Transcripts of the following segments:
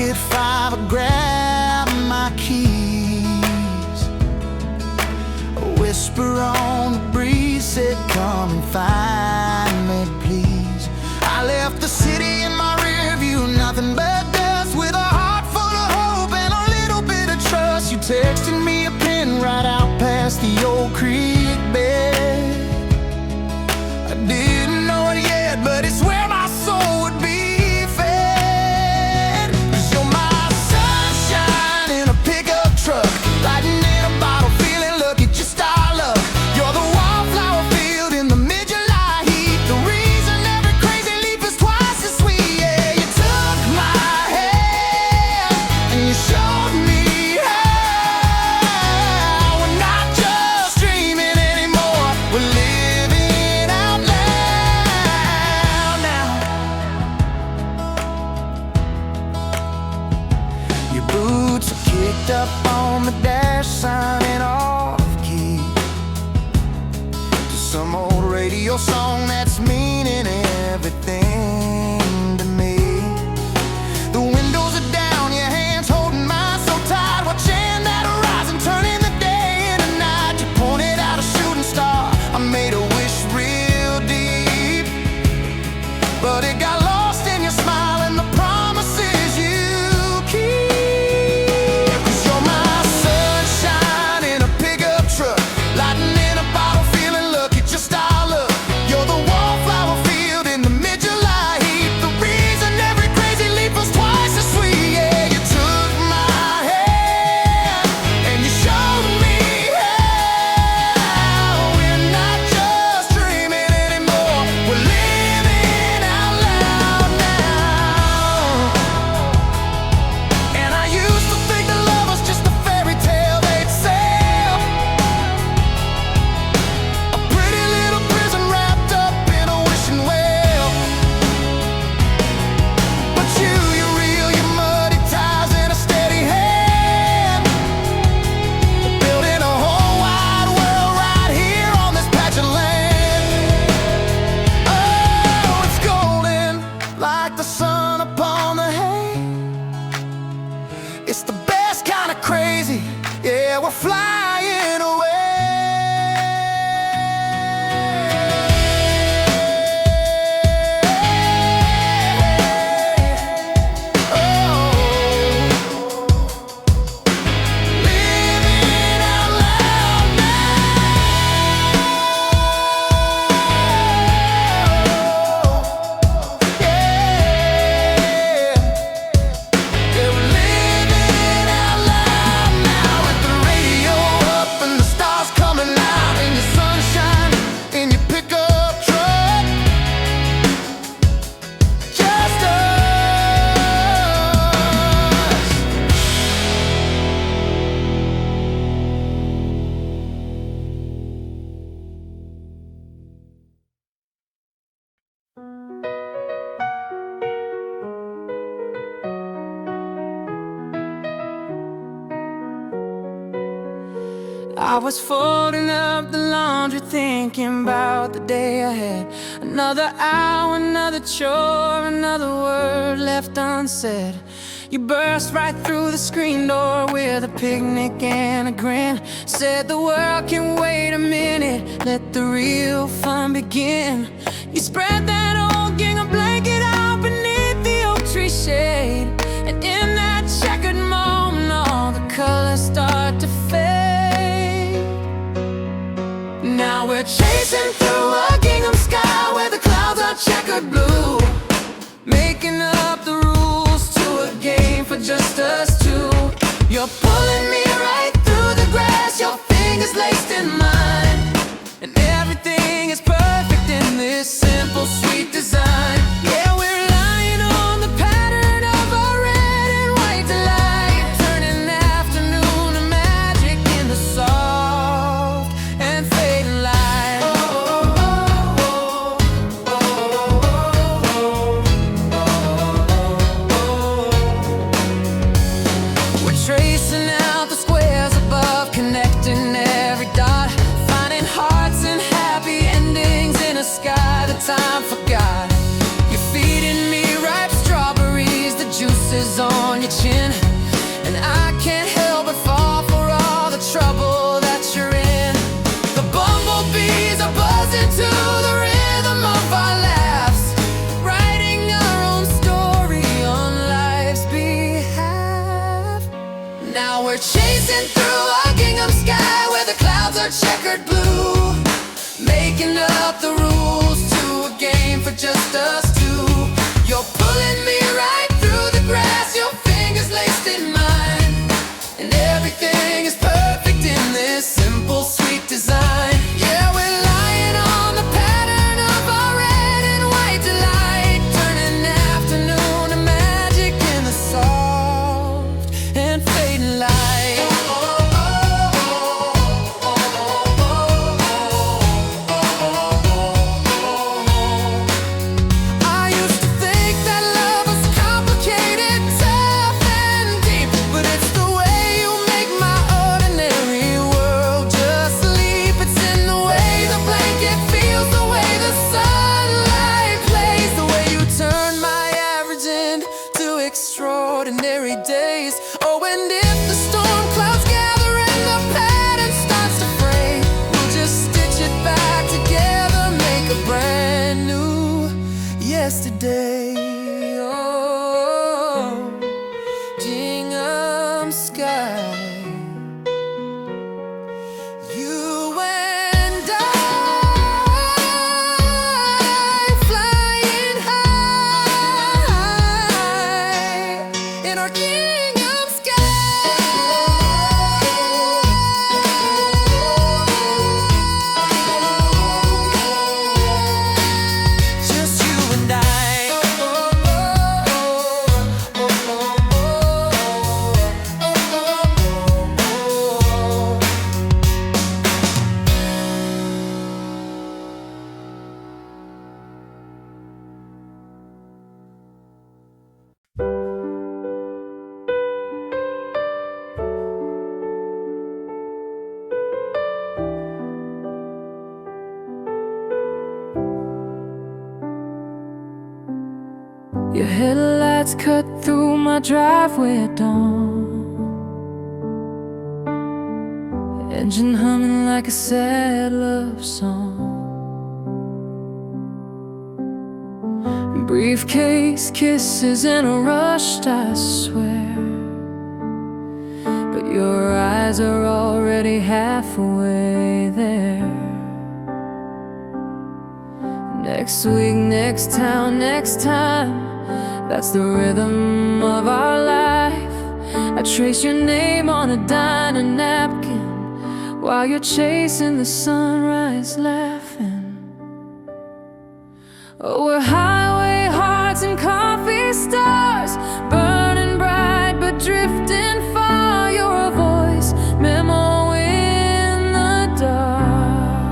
at 5, I grabbed my keys. A whisper on the breeze said, come and find me, please. I left the city in my rear view, nothing but dust, with a heart full of hope and a little bit of trust. You texted me a pin right out past the old creek bed. I didn't know it yet, but it's where my soul would be fed. 'Cause you're my sunshine in a pickup truck, lighting in a bottle, feeling lucky, just our luck. You're the wildflower field in the mid-July heat, the reason every crazy leaf is twice as sweet. Yeah, you took my hand and you showed me how we're not just dreaming anymore, we're living out loud now. Your boots are kicked up on the dash, signing off key to some old radio song that's meaning everything to me. The windows are down, your hands holding mine so tight, watching that horizon, turning the day into night. You pointed out a shooting star, I made a wish real deep, but it got lost in your smile and the promises you keep. 'Cause you're my sunshine in a pickup truck, lighting in a bottle, feeling lucky, just our luck. You're the wallflower field in the mid-July heat, the reason every crazy leaf was twice as sweet. Yeah, you took my hand and you showed me how we're not just dreaming anymore, we're living out loud now. And I used to think that love was just a fairy tale they'd sell, a pretty little prison wrapped up in a wishing well. But you're real, your muddy ties and a steady hand, building a whole wide world right here on this patch of land. Oh, it's golden like the sun upon the hay. It's the best kind of crazy, yeah, we're flying away. Living out loud now. Yeah. Yeah, we're living out loud now, with the radio up and the stars coming out, and the sunshine in your pickup truck. Just us. I was folding up the laundry, thinking about the day ahead. Another hour, another chore, another word left unsaid. You burst right through the screen door with a picnic and a grin. Said the world can wait a minute, let the real fun begin. You spread that old gingham blanket out beneath the oak tree shade, and in that checkered moment all the colors start to fade. Now we're chasing through a gingham sky where the clouds are checkered blue, making up the rules to a game for just us two. You're pulling me right through the grass, your fingers laced in mine, and everything is perfect in this simple, sweet design. Yeah, we're lying on the pattern of our red and white delight, turning afternoon to magic into soft and fading light. We're tracing out the squares above, connecting every dot, finding hearts and happy endings in a sky that Now we're chasing through a gingham sky where the clouds are checkered blue, making up the rules to a game for just us two. You're pulling me right through the grass, your fingers laced in mine, and everything is perfect in this simple, sweet design. Yeah, we're lying on the pattern of our red and white delight, turning afternoon to magic in the soft and fading light. Extraordinary days. Oh, and if the storm clouds gather and the pattern starts to fray, we'll just stitch it back together, make a brand new yesterday. Oh, gingham sky, you and I flying high in our gingham sky. Just you and I. Your headlights cut through my driveway at dawn, engine humming like a sad love song. Briefcase kisses in a rush, I swear, but your eyes are already halfway there. Next week, next town, next time, that's the rhythm of our life. I trace your name on a diner napkin while you're chasing the sunrise laughing. Oh, we're highway hearts and coffee stars, burning bright but drifting far. You're a voice, memo in the dark.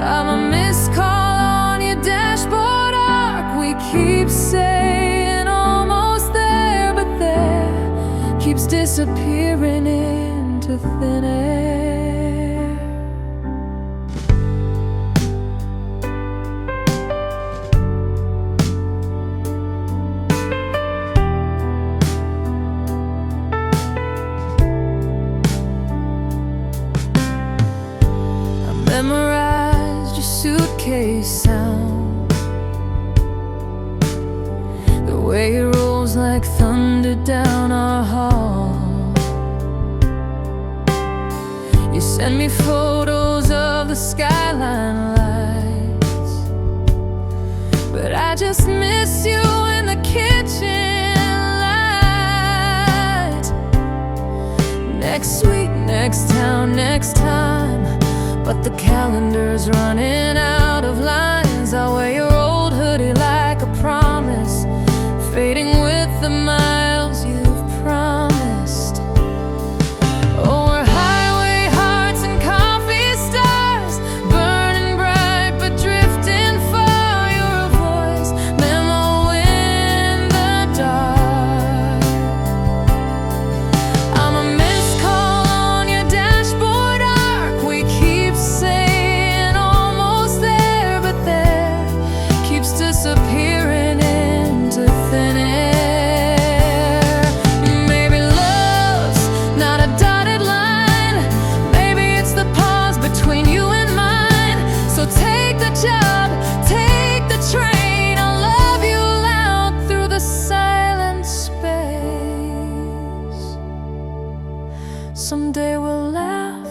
I'm a missed call on your dashboard arc. We keep saying almost there, but there keeps disappearing into thin air. I memorized your suitcase sound, the way it rolls like thunder down our hall. You send me photos of the skyline lights, but I just miss you in the kitchen light. Next week, next town, next time, but the calendar's running out of lines. I'll wear your old hoodie like a promise, fading with the miles you've promised. Oh, we're highway hearts and coffee stars, burning bright but drifting far. You're a voice, memo in the dark. I'm a missed call on your dashboard arc. We keep saying almost there, Someday we'll laugh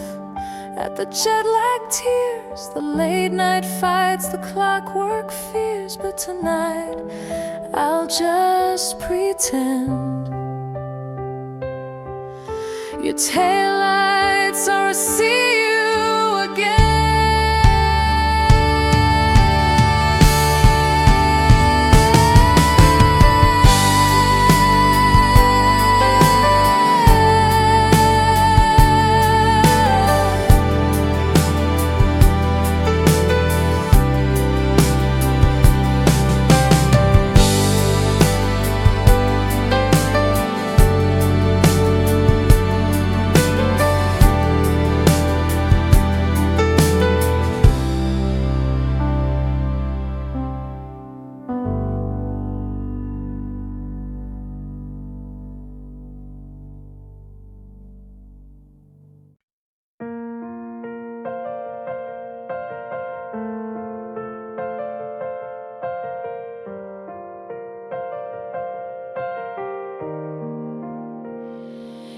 at the jet-lag tears, the late-night fights, the clockwork fears. But tonight I'll just pretend your taillights are a see you again.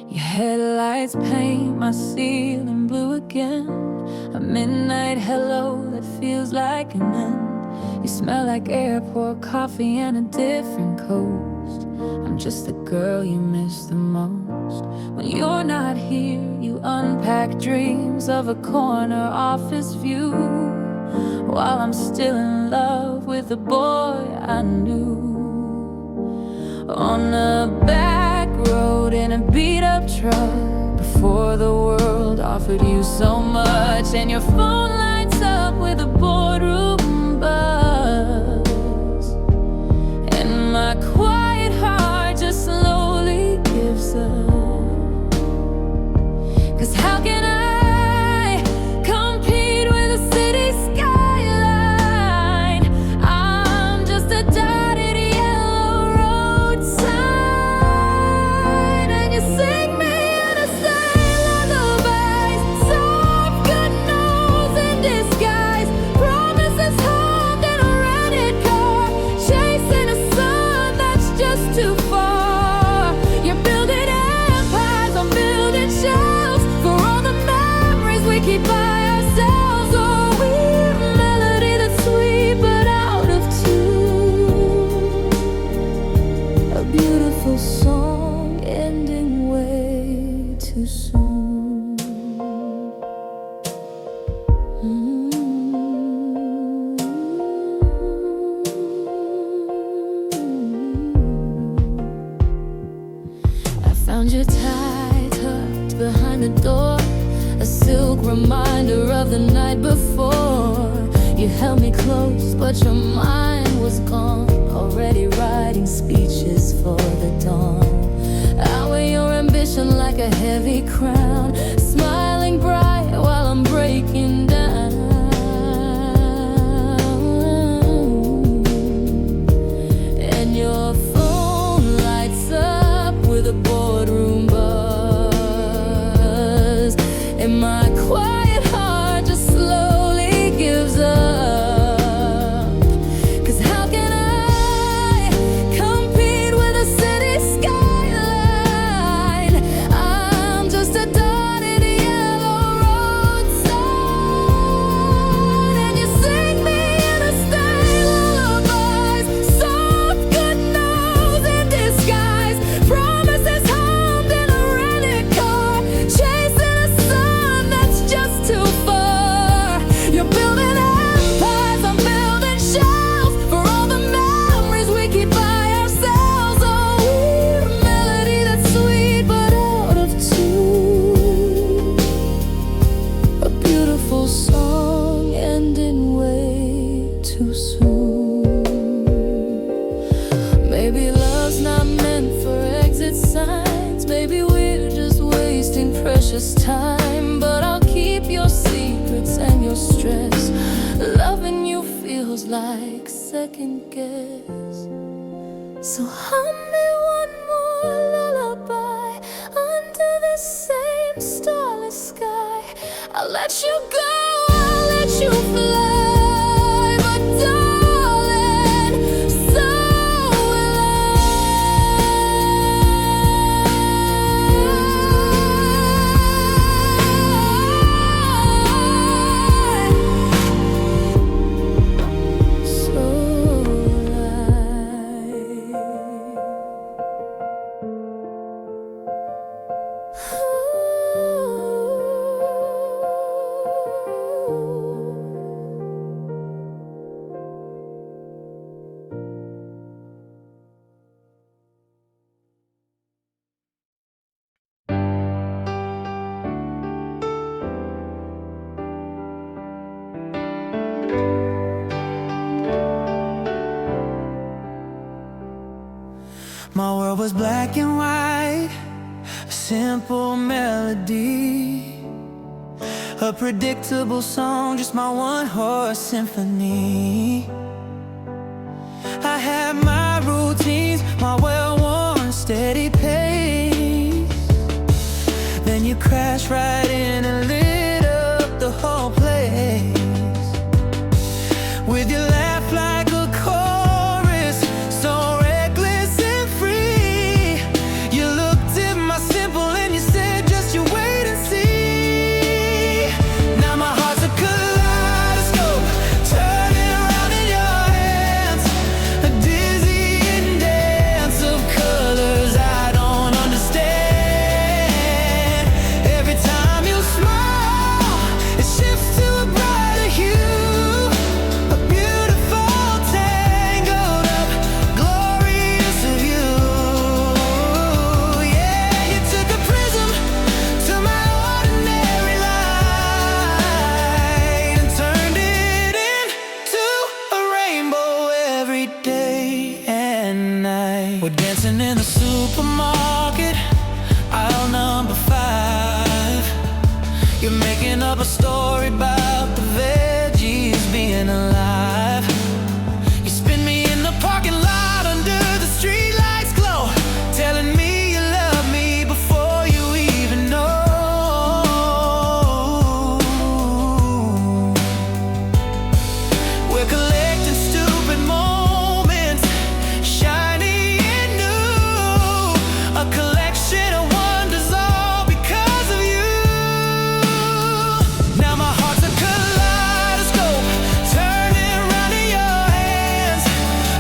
Your headlights paint my ceiling blue again. A midnight hello that feels like an end. You smell like airport coffee and a different coast. I'm just the girl you miss the most. When you're not here, you unpack dreams of a corner office view, while I'm still in love with the boy I knew. On a back road in a beat-up truck, before the world offered you so much, and your phone lights up with a boardroom buzz, and my quiet heart just slowly gives up. 'Cause how can I compete with a city skyline? I'm just a dotted yellow road sign. And you sing me innocent lullabies, soft good news in disguise, promises home in a rented car, chasing a sun that's just too far. You're building empires, I'm building shells for all the memories we keep by ourselves. Oh, we're a melody that's sweet but out of tune, a beautiful song ending way too soon. I found you tied, tucked behind the door, a silk reminder of the night before. You held me close, but your mind was gone, already writing speeches for the dawn. I wear your ambition like a heavy crown, smiling bright while I'm breaking down. And your phone lights up with a boardroom buzz, and my quiet heart just slowly gives up. 'Cause how can I compete with a city skyline? I'm just a dotted yellow road sign. And you sing me innocent lullabies, soft good news in disguise, promises home in a rented car, chasing a sun that's just too far. You're building empires, I'm building shells for all the memories we keep by ourselves. Oh, we're a melody that's sweet but out of tune, a beautiful song ending way too soon. Maybe love's not meant for exit signs, maybe we're just wasting precious time. But I'll keep your secrets and your stress. Loving you feels like second guess. So hum me one more lullaby under the same starless sky. I'll let you go, I'll let you fly, but darling, so will I. was black and white, a simple melody, a predictable song, just my one-horse symphony. I had my routines, my well-worn steady pace. Then you crashed right in and lit up the whole place with your laugh like a chorus, so reckless and free. You looked at my simple and you said, just you wait and see. Now my heart's a kaleidoscope, turning around in your hands, a dizzying dance of colors I don't understand. Every time you smile, it shifts to a brighter hue, a beautiful tangled up, glorious view. Yeah, you took a prism to my ordinary light and turned it into a rainbow every day and night. We're dancing in the supermarket, aisle number 5. You're making up a story about the veggies being alive. You spin me in the parking lot under the streetlights glow, telling me you love me before you even know. We're collecting stupid moments, shiny and new, a collection of wonders all because of you. Now my heart's a kaleidoscope, turning round in your hands,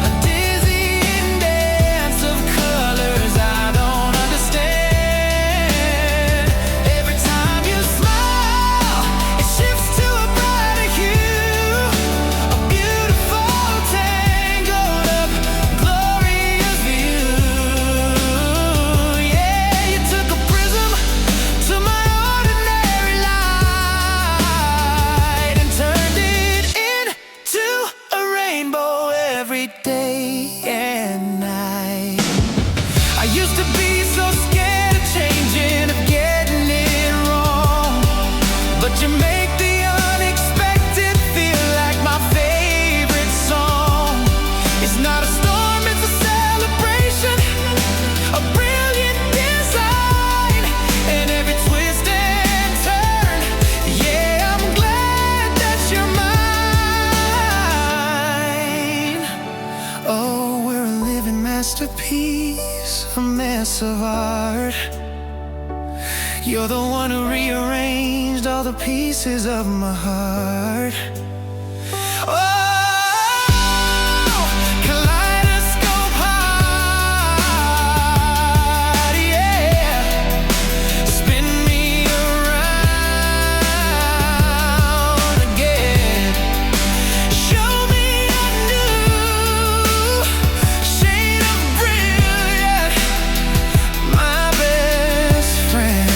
a dizzying dance of colors I don't understand. Every time you smile, it shifts to a brighter hue, a beautiful tangled up, glorious view. Yeah, you took a prism to my ordinary light and turned it into a rainbow every day and night. I used to be so scared of changing, of getting it wrong, but you make the unexpected feel like my favorite song. It's not a storm, it's a celebration, a brilliant design, and every twist and turn. Yeah, I'm glad that you're mine. Oh, we're a living masterpiece, a mess of art. You're the one who rearranged all the pieces of my heart. Oh, kaleidoscope heart, yeah. Spin me around again. Show me a new shade of brilliant, my best friend.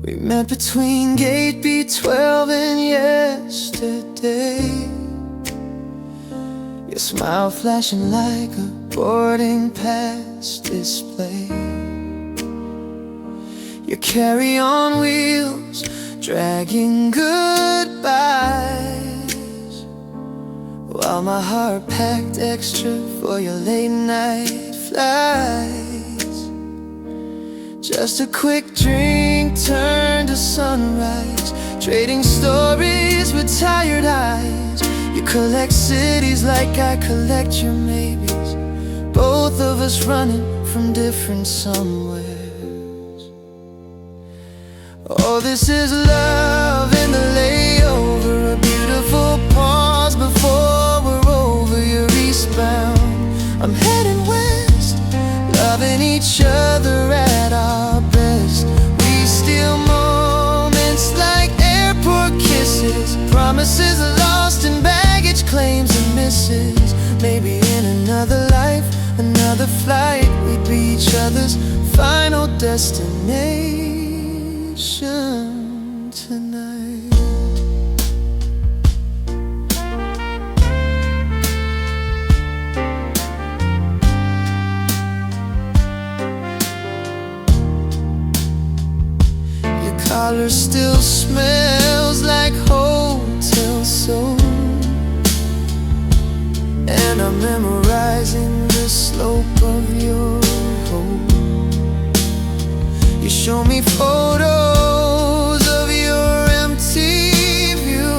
We met between gate B12 and yesterday. Your smile flashing like a boarding pass display. Your carry-on wheels dragging goodbyes, while my heart packed extra for your late night flights. Just a quick drink turned to sunrise, trading stories with tired eyes. You collect cities like I collect your maybes, both of us running from different somewheres. Oh, this is love in the layover, a beautiful pause before we're over. You're eastbound, I'm heading west, loving each each other's final destination tonight. Your collar still smells like hotel soap, and I'm memorizing the slope of your hope. You show me photos of your empty view,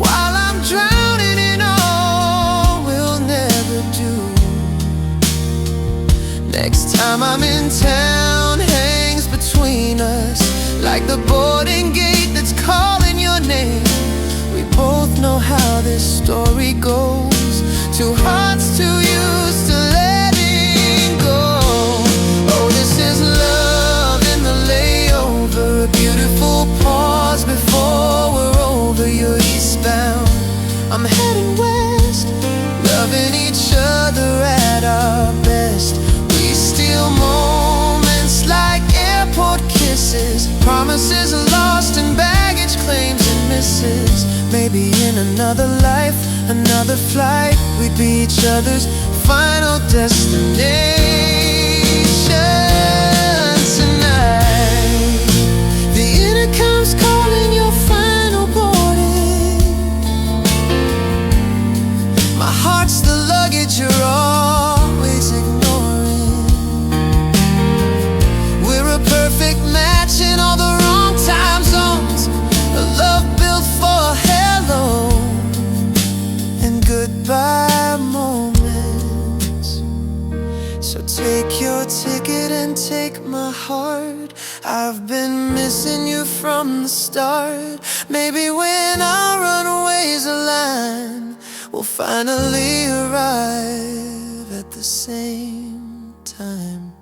while I'm drowning in all we'll never do. Next time I'm in town hangs between us, like the boarding gate that's calling your name. We both know how this story goes. Two hearts too used to letting go. Oh, this is love in the layover, a beautiful pause before we're over. You're eastbound, I'm heading west, loving each other at our best. We steal moments like airport kisses, promises lost in baggage claims and misses. Maybe in another life, another flight, we'd be each other's final destination tonight. The intercom's calling your final boarding. My heart's the luggage you're always ignoring. We're a perfect match in all the wrong time zones, a love built for hello and goodbye moments. So take your ticket and take my heart. I've been missing you from the start. Maybe when our runways align, we'll finally arrive at the same time.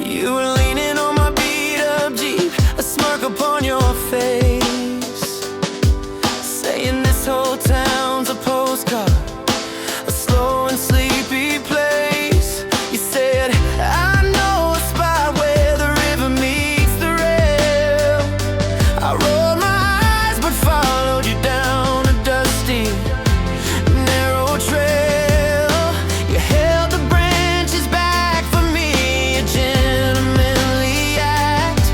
You were leaning on my beat-up Jeep, a smirk upon your face, saying this whole town's a postcard, a slow and sleepy place. You said, I know a spot where the river meets the rail. I rolled my eyes but followed you down a dusty, narrow trail. You held the branches back for me, a gentlemanly act,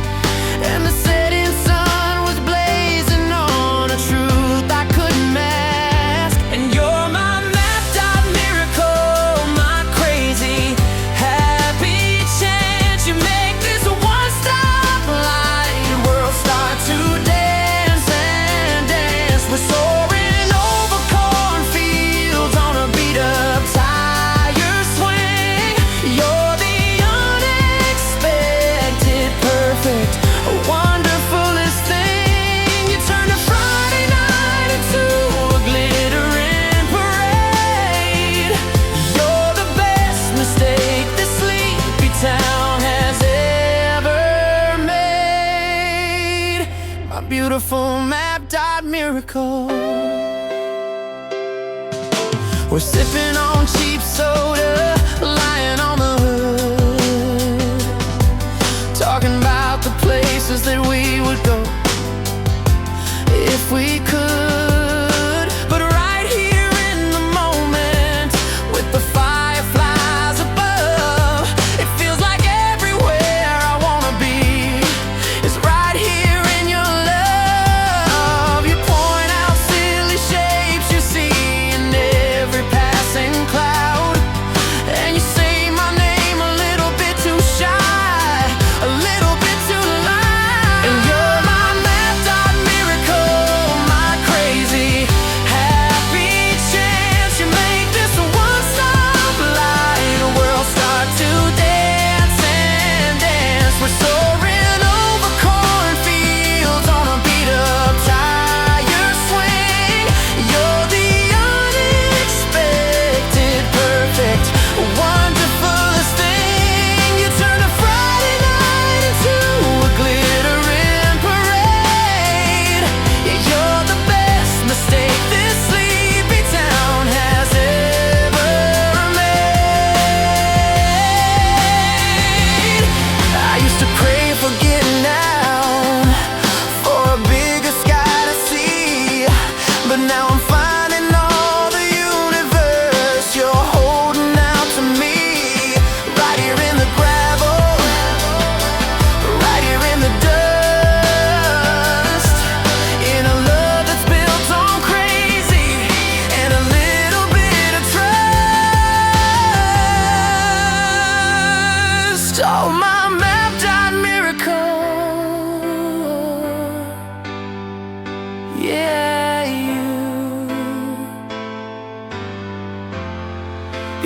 and the setting sun was blazing on a truth I couldn't mask. And you're my mapped out miracle, my crazy happy chance. You make this a one-stop line, world start to dance and dance. We're soaring over cornfields on a beat-up tire swing. You're the unexpected, perfect, wonderfulest thing. You turn a Friday night into a glittering parade. You're the best mistake this sleepy town has ever made. My beautiful mapped out miracle. We're sipping on cheap soda, lying on the hood, talking about the places that we would go if we could. But right here in the moment, with the fireflies above, it feels like everywhere I wanna be is right here in your love. You point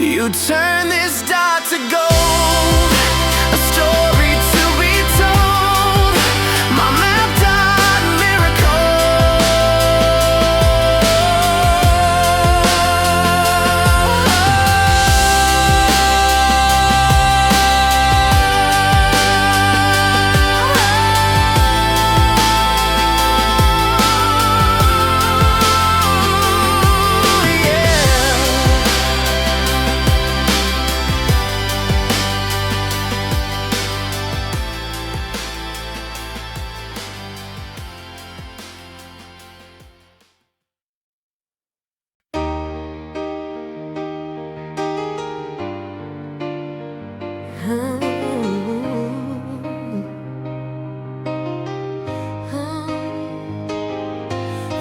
You turn this dot to gold, a story to be told, my map dot miracle.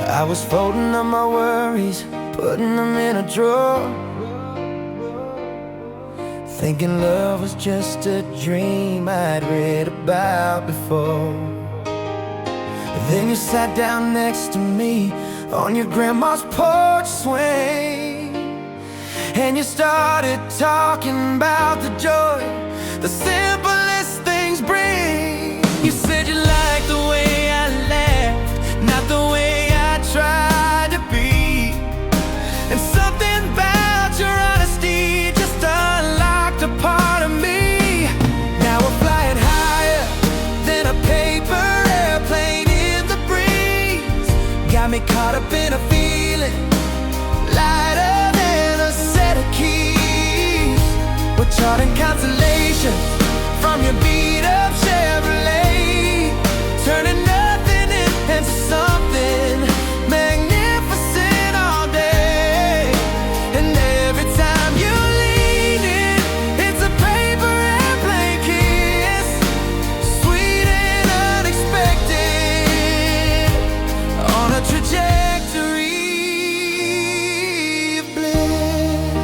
I was folding up my worries, putting them in a drawer, thinking love was just a dream I'd read about before. Then you sat down next to me on your grandma's porch swing, and you started talking about the joy the simplest things bring. You said you liked the way I laughed, not the way I tried to be, and something about your honesty just unlocked a part of me. Now we're flying higher than a paper airplane in the breeze. Got me caught up in a feeling lighter than a set of keys. We're charting constellations from your beat-up Chevrolet, turning nothing into something magnificent all day. And every time you lean in, it's a paper airplane kiss, sweet and unexpected, on a trajectory of bliss.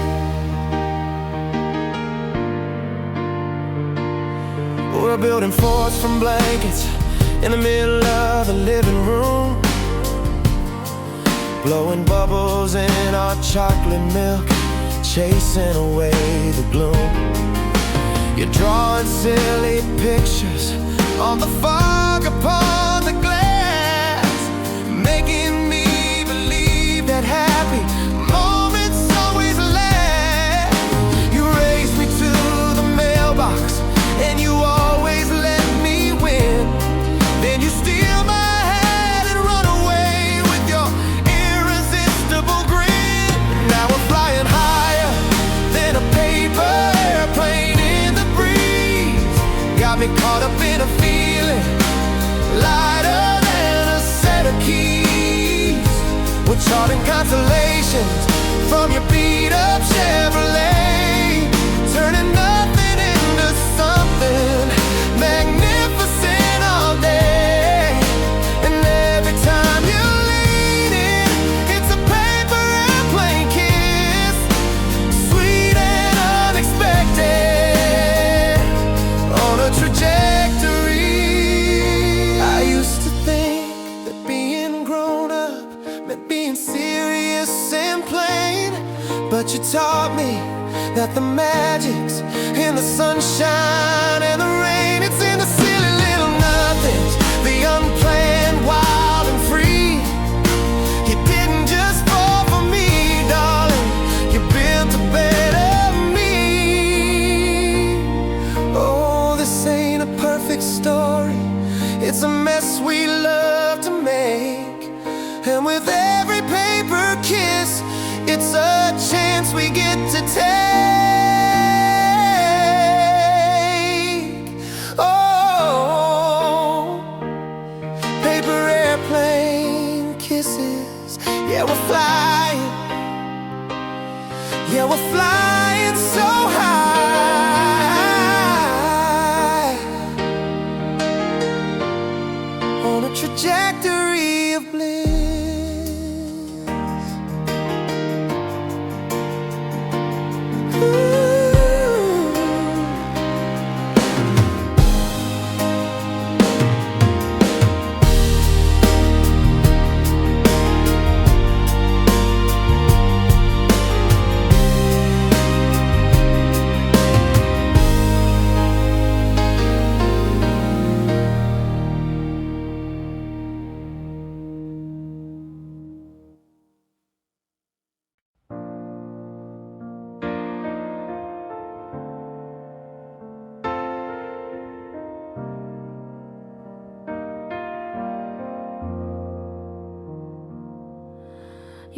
We're building forts from blankets in the middle of the living room, blowing bubbles in our chocolate milk, chasing away the gloom. You're drawing silly pictures on the fog upon the glass, making me believe that happy moments always last. You raised me to the mailbox, and you always let me win. Then you steal my hand and run away with your irresistible grin. Now we're flying higher than a paper airplane in the breeze. Got me caught up in a feeling lighter than a set of keys. We're charting constellations from your beat-up Chevrolet, turning nothing into something magnificent all day. And every time you lean in, it's a paper airplane kiss, sweet and unexpected, on a trajectory. I used to think that being grown up meant being serious and plain, but you taught me that the magic's in the sunshine and the rain. It's in the silly little nothings, the unplanned, wild and free. You didn't just fall for me, darling, you built a better me. Oh, this ain't a perfect story, it's a mess we love to make. And with every paper kiss, it's a chance we get to take. Oh, paper airplane kisses. Yeah, we're flying. Yeah, we're flying so high, on a trajectory of bliss.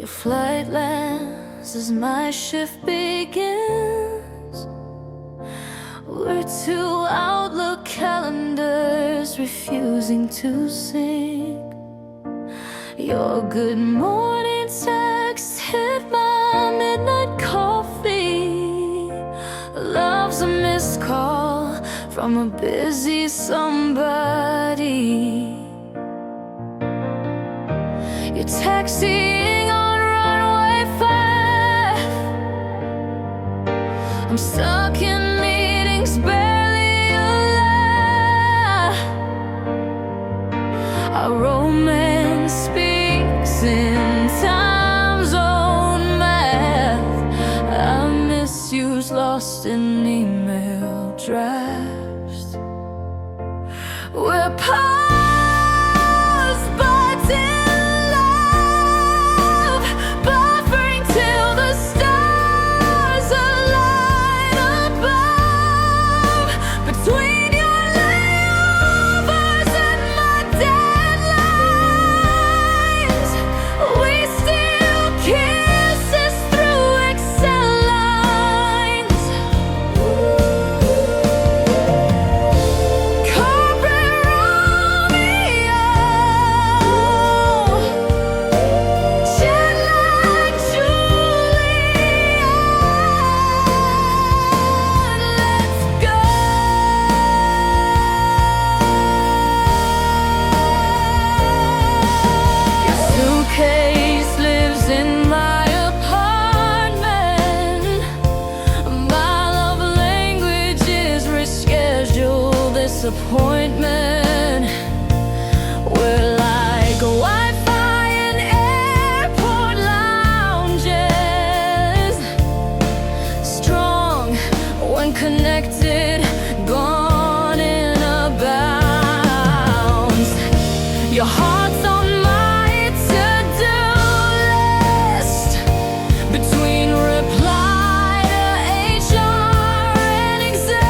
Your flight lands as my shift begins. We're two Outlook calendars refusing to sync. Your good morning text hit my midnight coffee. Love's a missed call from a busy somebody. You're taxiing on runway 5. I'm stuck in meetings, barely alive. Our romance speaks in time zone math. I misuse lost in email drafts. We're paused but in love, buffering till the stars align above. Between your layovers and my deadlines, we still kisses through Excel lines. Corporate Romeo, jet lag Juliet, let's go. Your suitcase lives in my apartment. My love language is reschedule this appointment. We're like Wi-Fi in airport lounges, strong when connected, gone in a bounce. Your heart's on my to-do list, between reply to HR and exams.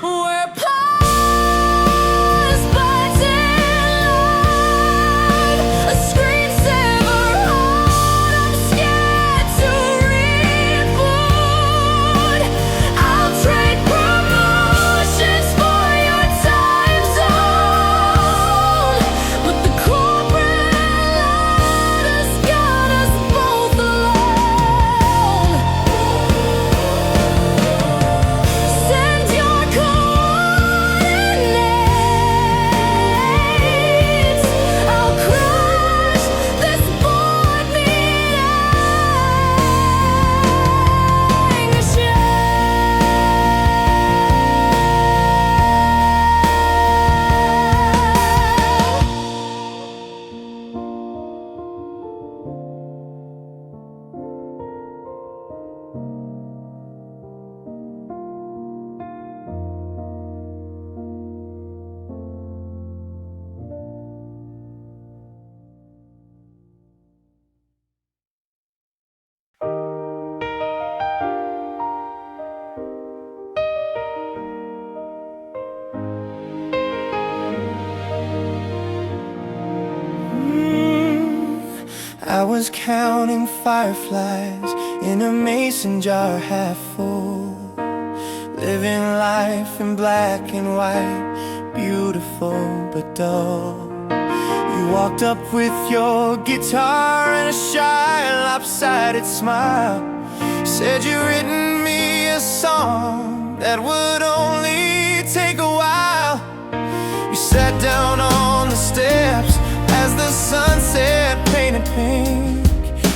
We're paused but in love, a screensaver on, I'm scared to reboot. I'll trade promotions for your time zone, but the corporate ladder's got us both alone. Send your coordinates. I'll crush this board meeting. I was counting fireflies in a mason jar half full, living life in black and white, beautiful but dull. You walked up with your guitar and a shy, lopsided smile. Said you'd written me a song that would only take a while. You sat down on the steps as the sunset painted pink,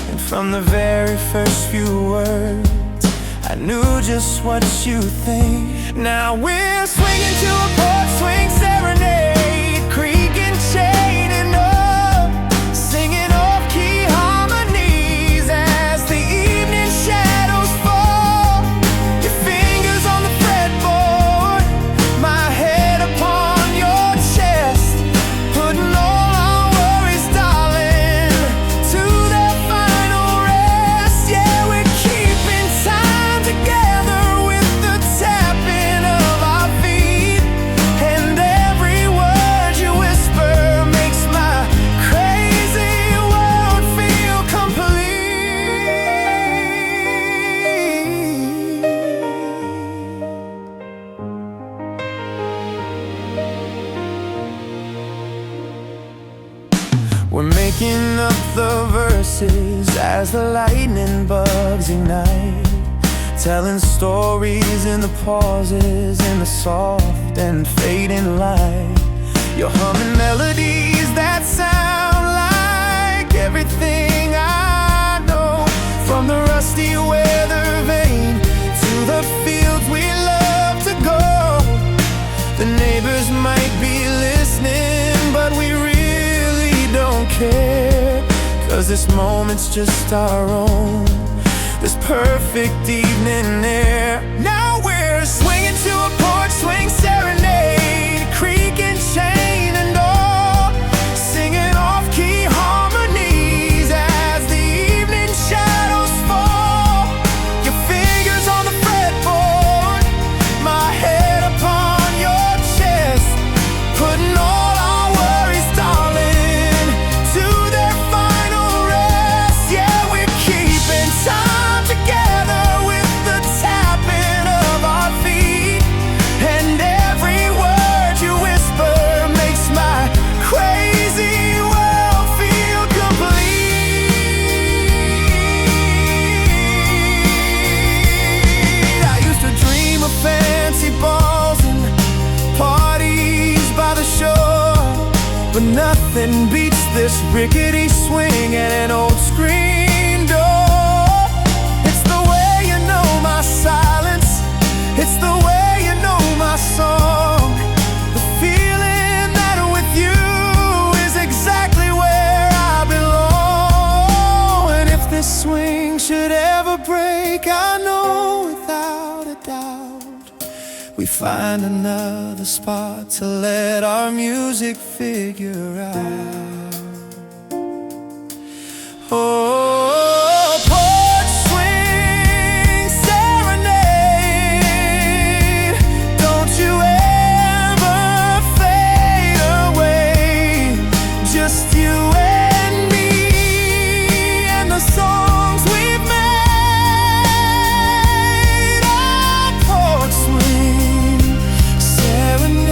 and from the very first few words I knew just what you think. Now we're swinging to a porch swing serenade, creaking, chaining up, singing off-key harmonies as the evening shadows fall. Your fingers on the fretboard, my head upon your chest, putting all our worries, darling, to their final rest. Yeah, we're keeping time together with the tapping of our feet, and every word We're making up the verses as the lightning bugs ignite, telling stories in the pauses, in the soft and fading light. You're humming melodies that sound like everything I know, from the rusty weather vane to the fields we love to go. The neighbors might be listening, but we really don't care, 'cause this moment's just our own, this perfect evening air. Now we're swinging to a porch swing serenade, creak and chain and all, singing off-key harmonies as the evening shadows fall. Your fingers on the fretboard, my head upon your chest, putting all our worries, darling, to their final rest. Yeah, we're keeping time together with the tapping of our feet, and every word you whisper makes my crazy world feel complete. I used to dream of fancy balls and parties by the shore, but nothing beats this rickety swing and an old screen door. It's the way you know my silence, it's the way you know my song, the feeling that with you is exactly where I belong. And if this swing should ever break, I know without a doubt we find another spot to let our music figure out. Oh, porch swing serenade, don't you ever fade away, just you and me and the songs we've made. Oh, porch swing serenade.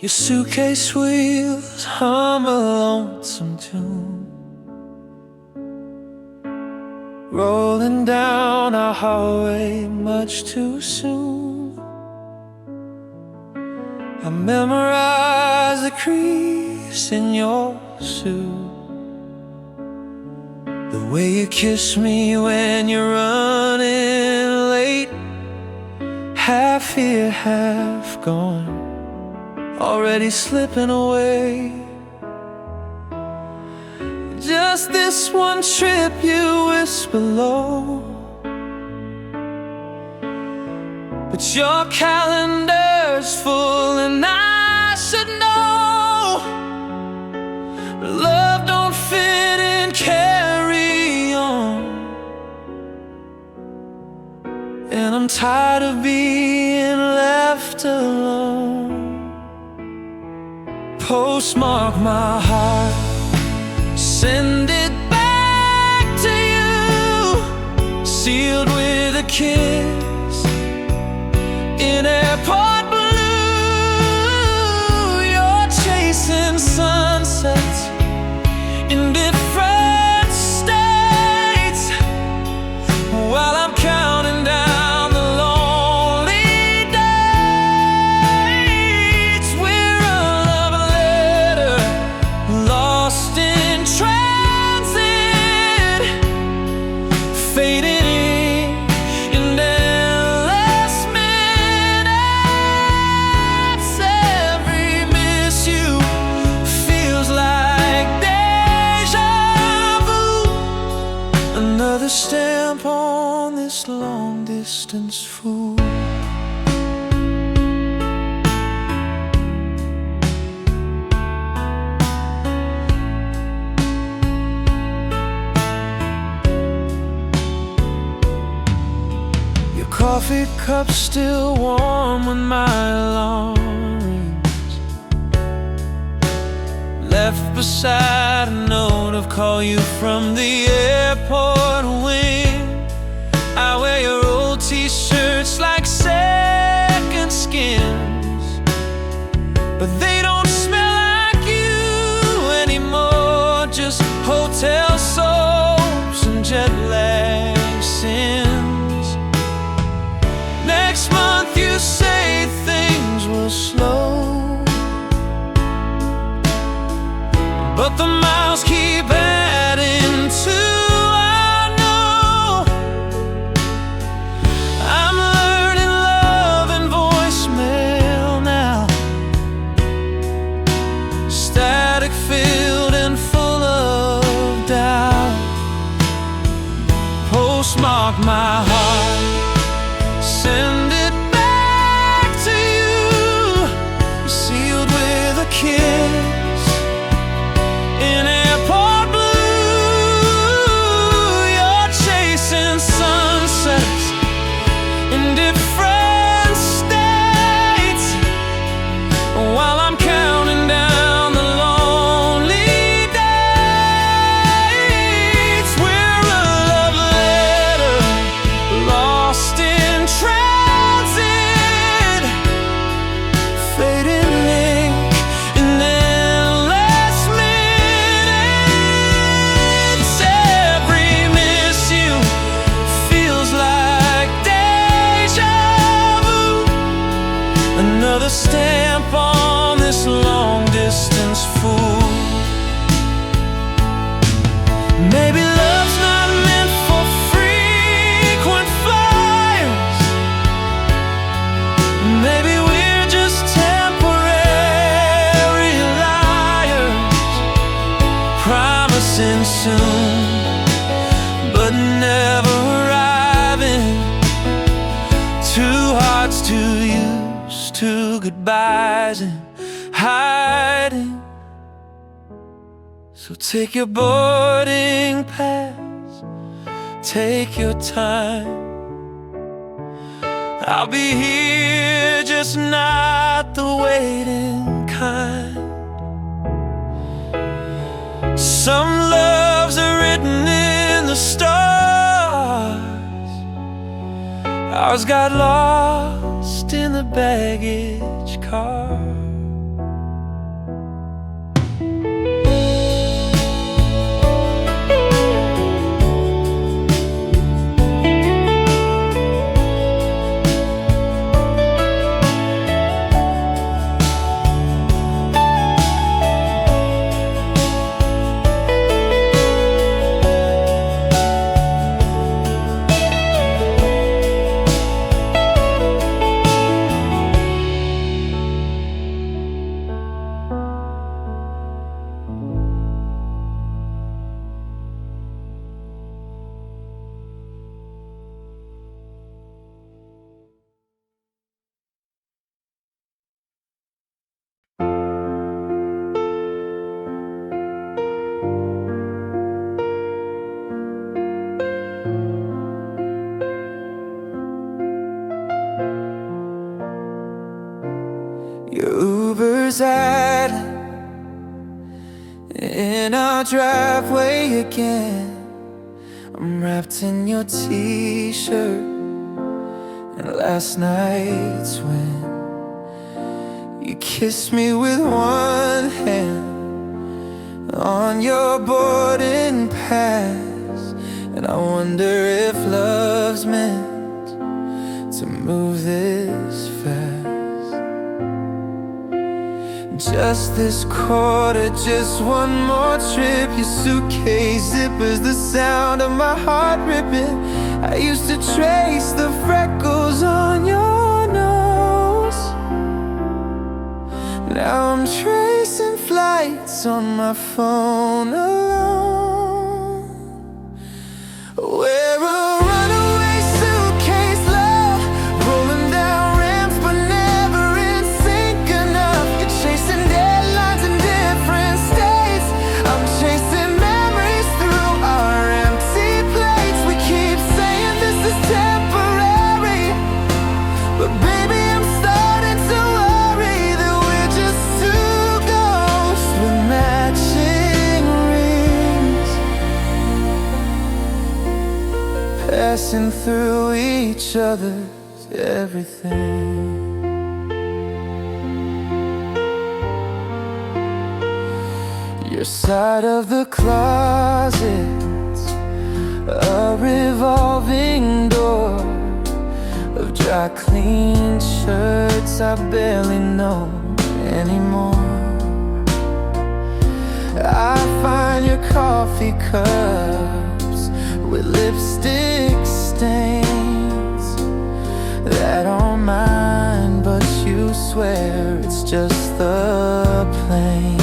Your suitcase wheels hum a lonesome tune, rolling down our hallway much too soon. I memorize the crease in your suit, the way you kiss me when you're running late, half here, half gone, already slipping away. Just this one trip, you whisper low, but your calendar's full and I should know. Love don't fit and carry on, and I'm tired of being left alone. Postmark my heart, send it back to you, sealed with a kiss in airport blue. You're chasing sunsets in different states, while I'm counting down the lonely days. We're a love letter lost in transit, fading in and distance fool. Your coffee cup's still warm when my alarm rings, left beside a note of call you from the airport wing. I wear your old t-shirts like second skins, but they don't smell like you anymore. Just hotel soaps and jet lag sins. Next month you say things will slow, but the miles keep adding to. I know I'm learning love and voicemail now, static filled and full of doubt. Postmark my heart, send it back to you, sealed with a kiss in airport blue. You're chasing sunsets in different states, while I'm counting down the lonely days. We're a love letter lost in transit, fading ink in endless minutes. Every miss you feels like deja vu, another stamp on this long distance fool. Maybe love's not meant for frequent flyers. Maybe we're just temporary liars, promising soon but never arriving. Two hearts too used to goodbyes and hiding. So take your boarding pass, take your time. I'll be here, just not the waiting kind. Some loves are written in the stars, ours got lost in the baggage car. Your Uber's idling in our driveway again. I'm wrapped in your t-shirt and last night's wind. You kissed me with one hand on your boarding pass, and I wonder if love's meant to move this fast. Just this quarter, just one more trip. Your suitcase zippers, the sound of my heart ripping. I used to trace the freckles on your nose. Now I'm tracing flights on my phone alone. We're a runaway suitcase love each other's everything. Your side of the closet's a revolving door of dry clean shirts I barely know anymore. I find your coffee cups with lipstick stains that aren't mine, but you swear it's just the plane.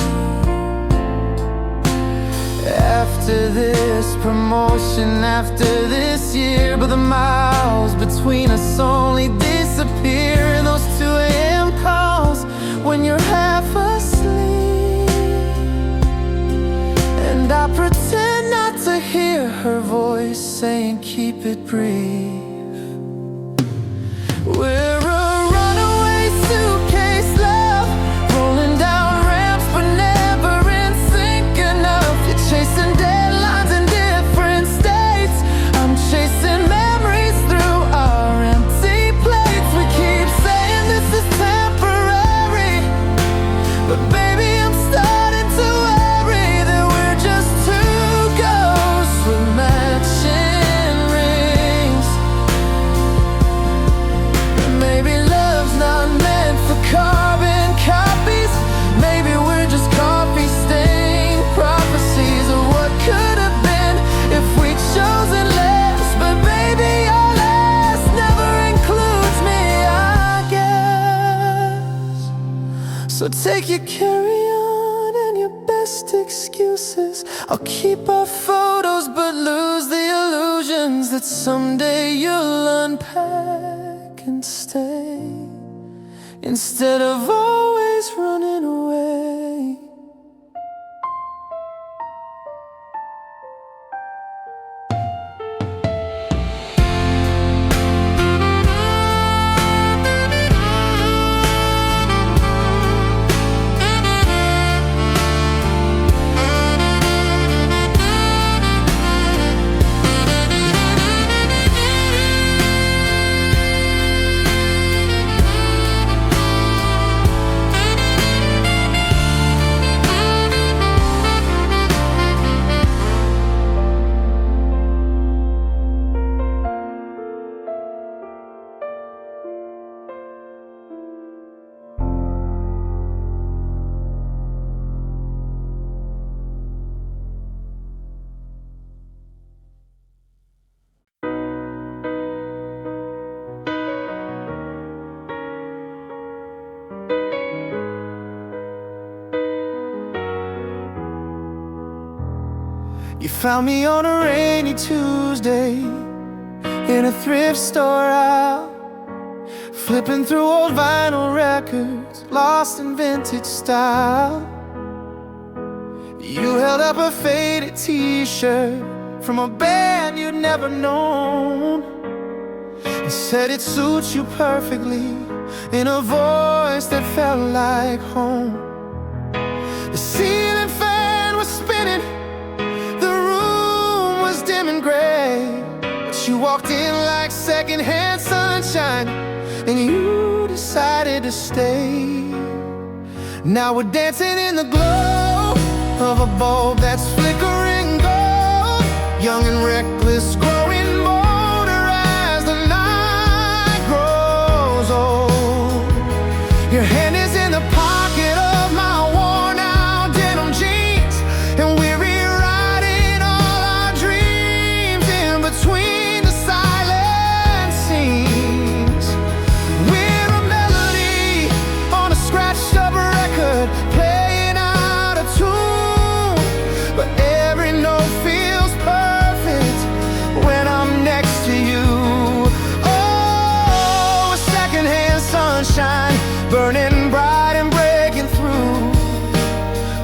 After this promotion, after this year, but the miles between us only disappear in those 2 a.m. calls when you're half asleep, and I pretend not to hear her voice saying keep it brief. We're a runaway suitcase love, rolling down ramps but never in sync enough. You're chasing deadlines in different states, I'm chasing memories through our empty plates. We keep saying this is temporary, but baby I'm starting to worry that we're just two ghosts with matching rings. Maybe love's not meant for carbon copies. Maybe we're just coffee-stained prophecies of what could have been if we'd chosen less. But baby, your last never includes me, I guess. So take your carry-on and your best excuses. I'll keep our photos but lose the illusions that someday you'll unpack and stay, instead of always running away. You found me on a rainy Tuesday in a thrift store aisle, flipping through old vinyl records, lost in vintage style. You held up a faded t-shirt from a band you'd never known and said it suits you perfectly in a voice that felt like home. The ceiling fan was spinning, dim and gray, but you walked in like secondhand sunshine, and you decided to stay. Now we're dancing in the glow of a bulb that's flickering gold, young and reckless, growing bolder as the night grows old. Your hand is in the pocket of my worn out denim jeans, and we're between the silent scenes. We're a melody on a scratched up record, playing out of tune, but every note feels perfect when I'm next to you. Oh, secondhand sunshine, burning bright and breaking through,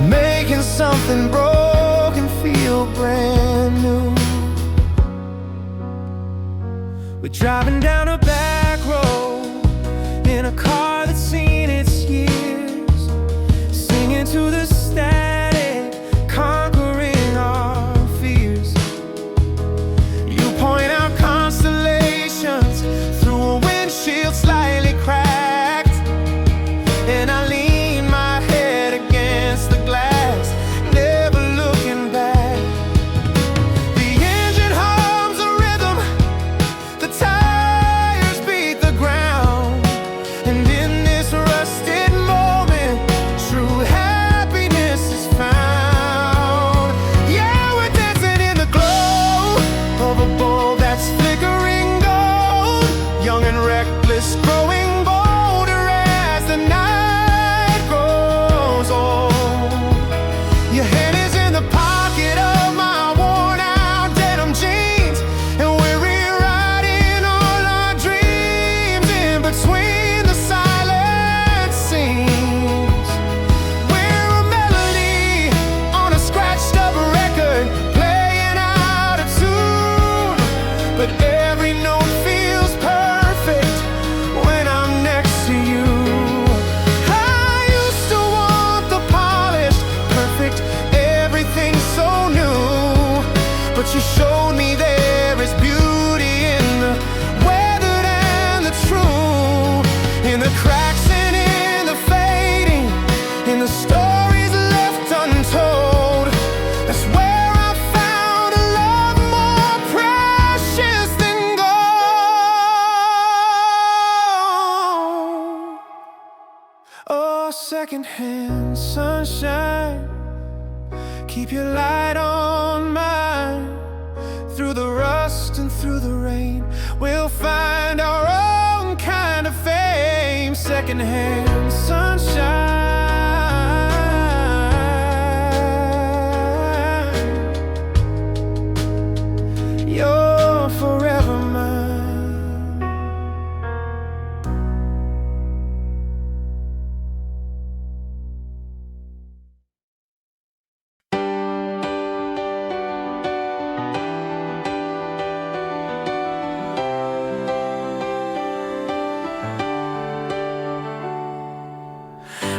making something broken feel brand new. We're driving down a back road in a car that's seen its years, singing to the static, conquering our fears. You point out constellations effortless, growing bolder as the night grows old. Your hand is in the pocket of my worn out denim jeans, and we're rewriting all our dreams in between the silent scenes. We're a melody on a scratched up record, playing out of tune, but every note feels perfect when I'm next to you. I used to want the polished, perfect, everything so new, but you showed me there is beauty in the weathered and the true, in the cracks and in the fading, in the stories left untold. That's where I found a love more precious than gold. Oh, secondhand sunshine, keep your light on mine. Through the rust and through the rain, we'll find our own kind of fame. Secondhand sunshine, you're forever mine.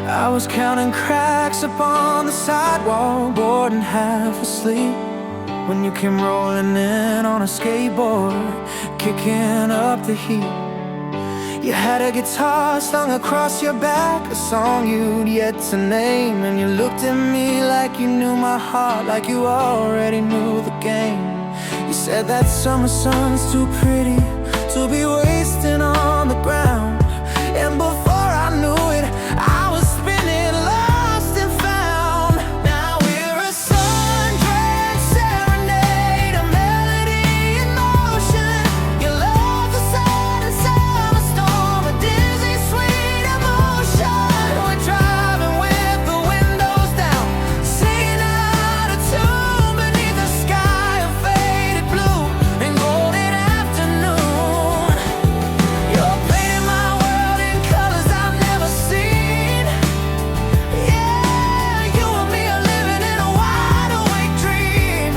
I was counting cracks upon the sidewalk, bored and half asleep, when you came rolling in on a skateboard, kicking up the heat. You had a guitar slung across your back, a song you'd yet to name, and you looked at me like you knew my heart, like you already knew the game. You said that summer sun's too pretty to be wasting on the ground, and before I knew it, I was spinning lost and found. Now we're a sun-drenched serenade, a melody in motion. Your love's a sudden summer storm, a dizzy sweet emotion. We're driving with the windows down, singing out of tune beneath the sky of faded blue and golden afternoon. You're painting my world in colors I've never seen. Yeah, you and me are living in a wide awake dream,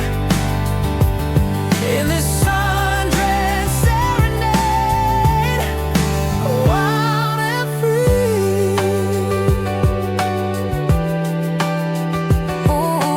in this sun-drenched serenade, wild and free. Ooh.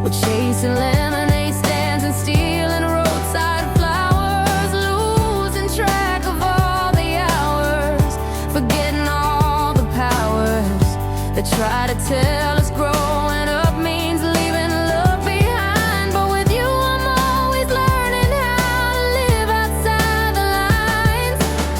We're chasing lemonade stands and stealing roadside flowers, losing track of all the hours, forgetting all the powers that try to tell us growing up means leaving love behind. But with you, I'm always learning how to live outside the lines.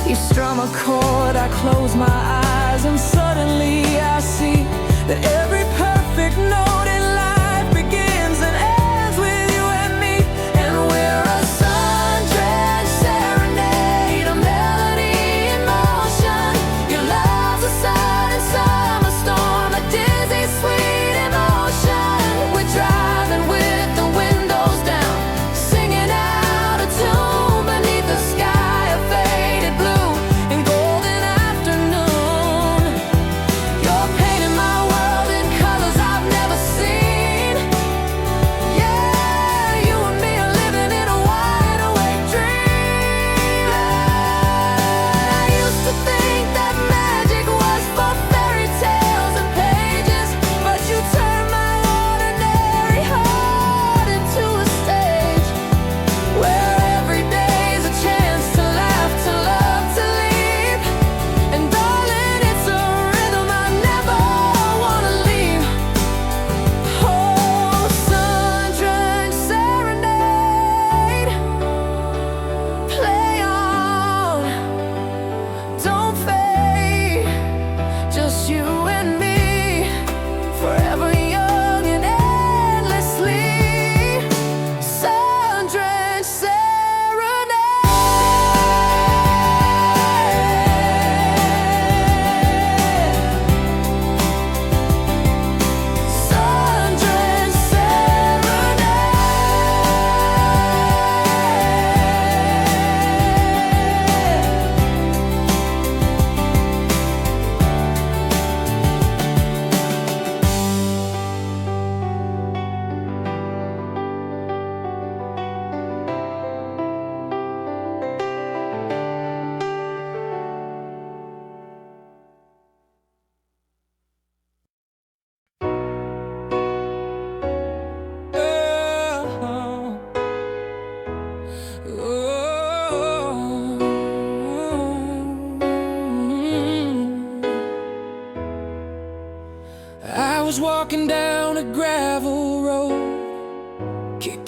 You strum a chord, I close my eyes, and suddenly I see that every perfect note in life begins and ends with you and me. And we're a sun-drenched serenade, a melody in motion. Your love's a sudden summer storm, a dizzy sweet emotion. We're driving with the windows down, singing out a tune beneath the sky of faded blue and golden afternoon. You're painting my world in colors I've never seen.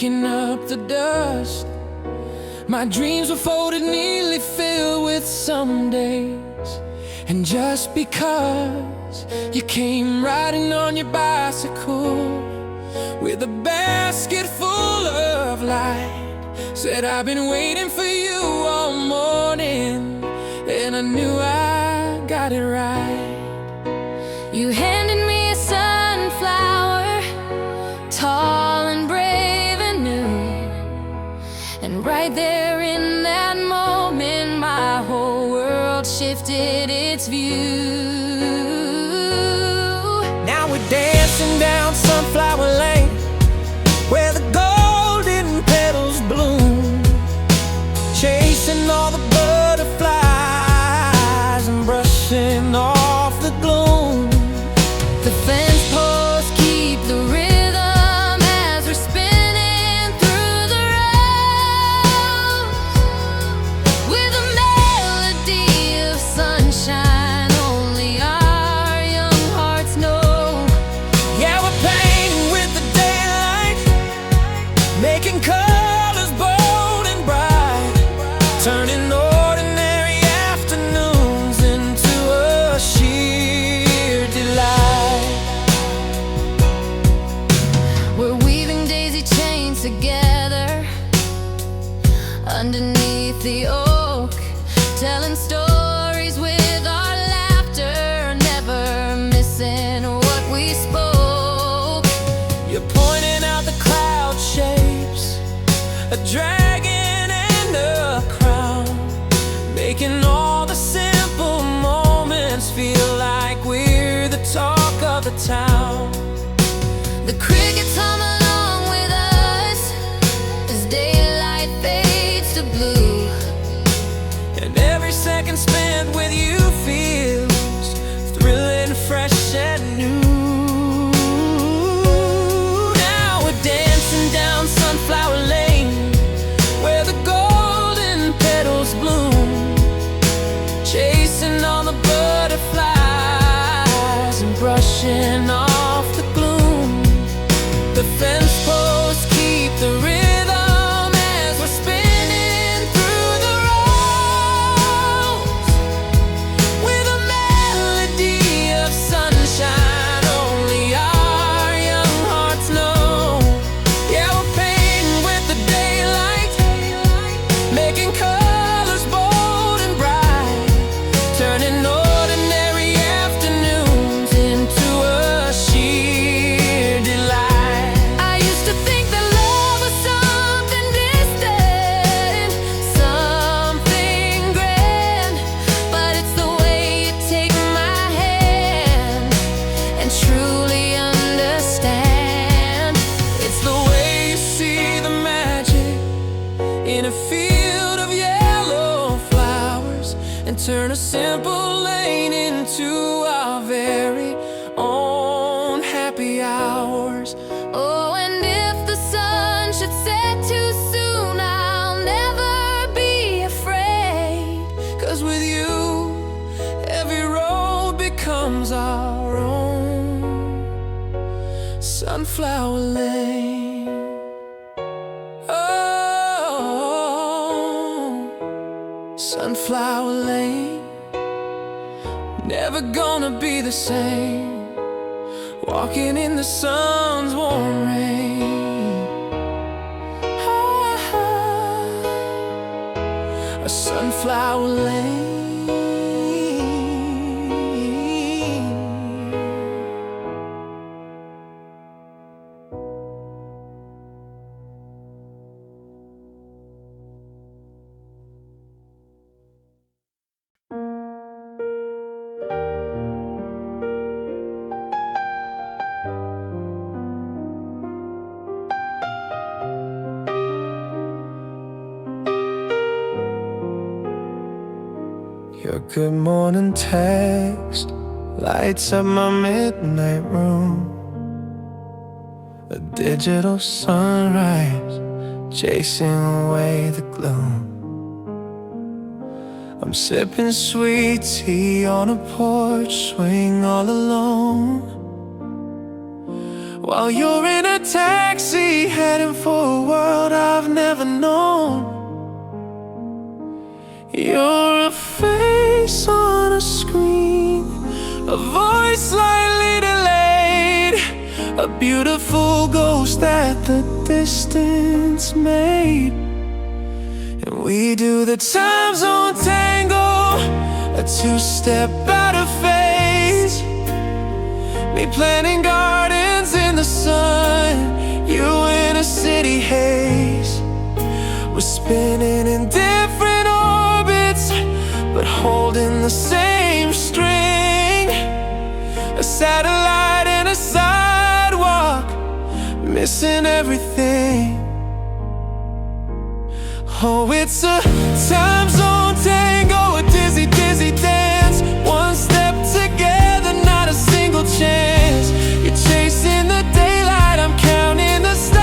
kicking up the dust. My dreams were folded neatly, filled with some days. And just because you came riding on your bicycle with a basket full of light, said I've been waiting for you all morning, and I knew I got it right. You handed me a sunflower, tall and brave and new. And right there in that moment, my whole world shifted its view. Now we're dancing down Sunflower Lane, where the golden petals bloom, chasing all the butterflies and brushing off the gloom. The fence posts keep the rhythm as we're spinning through the road, with a melody of sunshine only our young hearts know. Yeah, we're painting with the daylight, making colors bold and bright, turning ordinary afternoons into a sheer delight. We're weaving daisy chains together underneath the oak, telling stories with our laughter, never missing what we spoke. You're pointing out the cloud shapes, a dragon and a crown, making all the simple moments feel like we're the talk of the town. The crickets hum along with us as daylight fades to blue, and every second spent with you feels thrilling, fresh and new. Now we're dancing down Sunflower Lane, where the golden petals bloom, chasing all the butterflies and brushing off the gloom. The fence posts keep the rhythm as we're spinning through the roads, with a melody of sunshine only our young hearts know. Yeah, we're painting with the daylight, making colors bold and bright, turning ordinary afternoons into a sheer delight. I used to think that love was something distant, something grand, but it's the way you take my hand and truly understand. It's the way you see the magic in a field of yellow flowers, and turn a simple lane into our very own happy hours. Oh, and if the sun should set too soon, I'll never be afraid, 'cause with you every road becomes our own Sunflower Lane. Oh, Sunflower Lane, never gonna be the same, walking in the sun's warm rain. A Sunflower Lane. Your good morning text lights up my midnight room. A digital sunrise chasing away the gloom. I'm sipping sweet tea on a porch swing all alone, while you're in a taxi heading for a world I've never known. You're a face on a screen, a voice slightly delayed, a beautiful ghost that the distance made. And we do the time zone tango, a two-step out of phase. Me planting gardens in the sun, you in a city haze. We're spinning in different orbits, but holding the same string. A satellite and a sidewalk, missing everything. Oh, it's a time zone tango, a dizzy, dizzy dance. One step together, not a single chance. You're chasing the daylight, I'm counting the stars,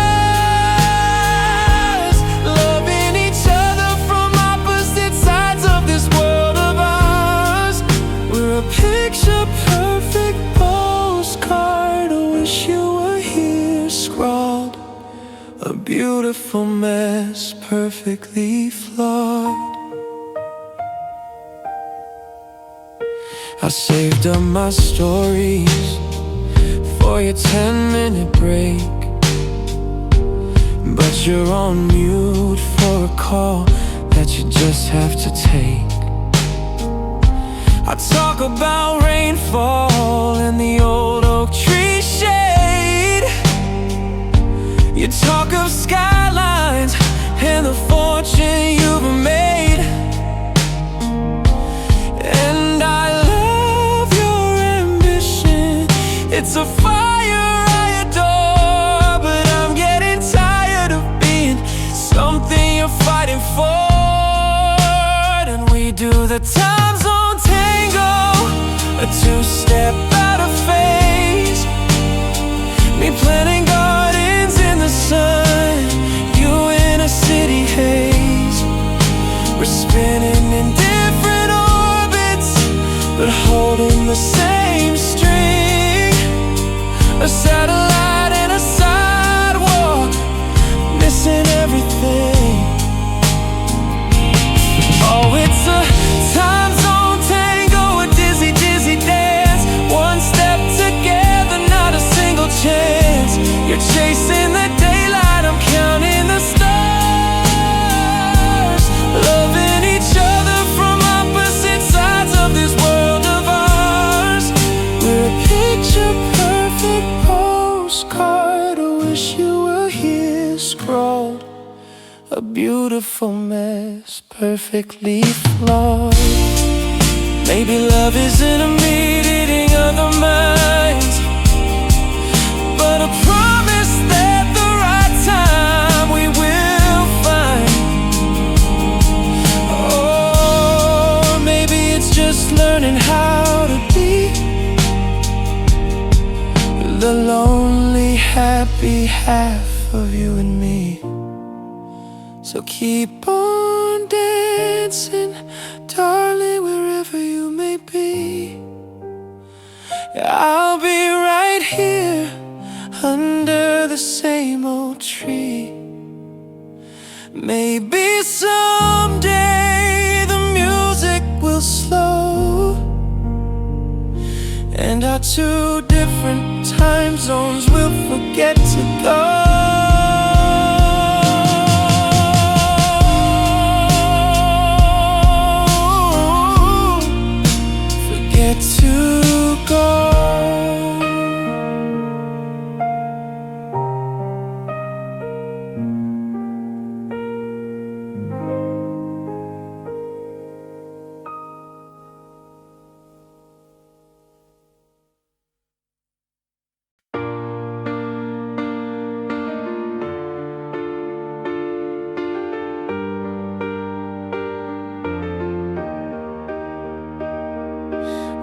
loving each other from opposite sides of this world of ours. We're a picture-perfect postcard. I wish you were here, scrawled. A beautiful mess, perfectly flawed. I saved up my stories for your 10-minute break, but you're on mute for a call that you just have to take. I talk about rainfall and the old oak tree shade. You talk of skylines and the fortune you've made. And I love your ambition, it's a fire I adore. But I'm getting tired of being something you're fighting for. And we do the time zone tango, a two-step out of phase. Me planting gardens in the sun, you in a city haze. We're spinning in different orbits, but holding the same string. A satellite and a sidewalk, missing everything. Oh, it's a time zone tango, a dizzy, dizzy dance. One step together, not a single chance. You're chasing the daylight, I'm counting the stars, loving each other from opposite sides of this world of ours. We're a picture-perfect postcard. I wish you were here, scrawled. A beautiful mess, perfectly flawed. Maybe love isn't a meeting of the minds, but a promise that the right time we will find. Or maybe it's just learning how to be the lonely, happy half of you and me. So keep on dancing, darling, wherever you may be. I'll be right here under the same old tree. Maybe someday the music will slow, and our two different time zones will forget to go.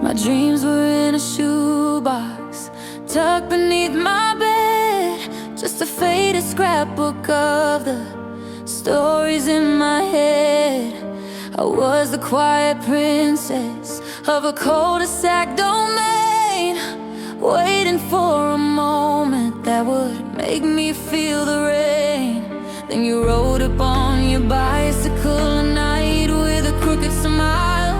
My dreams were in a shoebox, tucked beneath my bed. Just a faded scrapbook of the stories in my head. I was the quiet princess of a cul-de-sac domain, waiting for a moment that would make me feel the rain. Then you rode up on your bicycle at night with a crooked smile.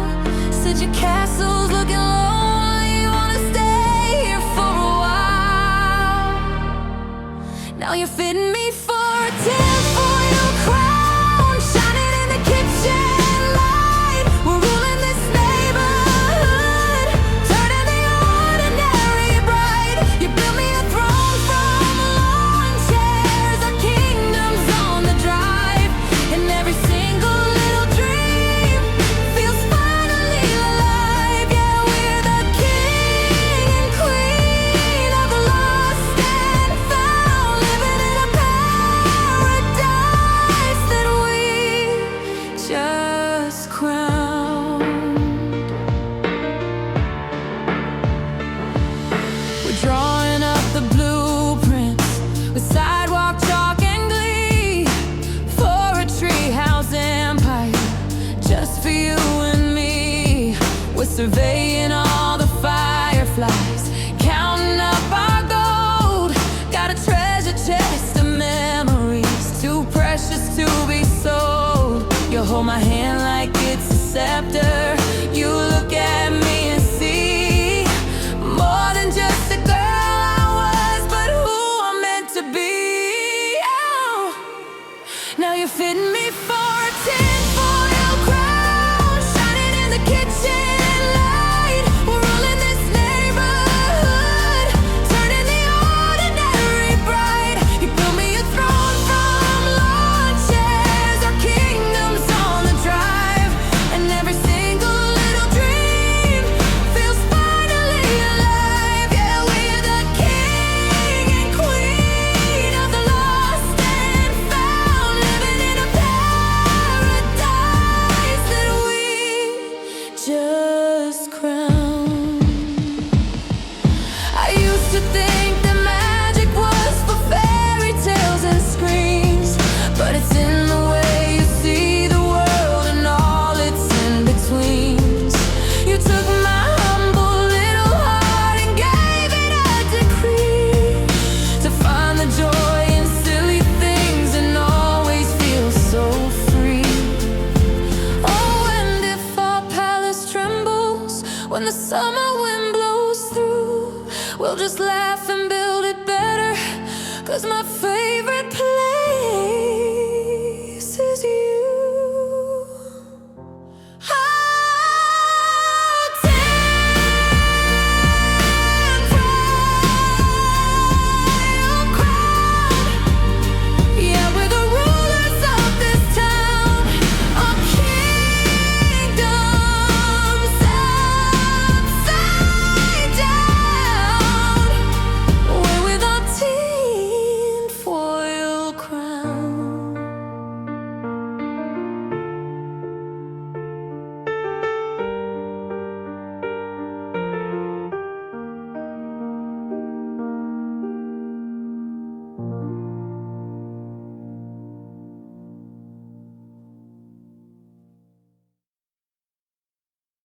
Said your castle's looking lonely, you wanna stay here for a while. Now you're fitting me for a tinfoil crown, shining in the kitchen light. We're ruling this neighborhood, turning the ordinary bright. You built me a throne from lawn chairs, our kingdom's on the drive, and every single little dream feels finally alive. Yeah, we're the king and queen of the lost and found, living in a paradise that we just crowned. We're drawing up the blueprints with sidewalk chalk and glee for a treehouse empire just for you and me. We're surveying all the fireflies, counting up our gold. Got a treasure chest of memories too precious to be sold. You hold my hand like it's a scepter. You look at me and see more than just the girl I was, but who I'm meant to be. Oh, now you're fitting me for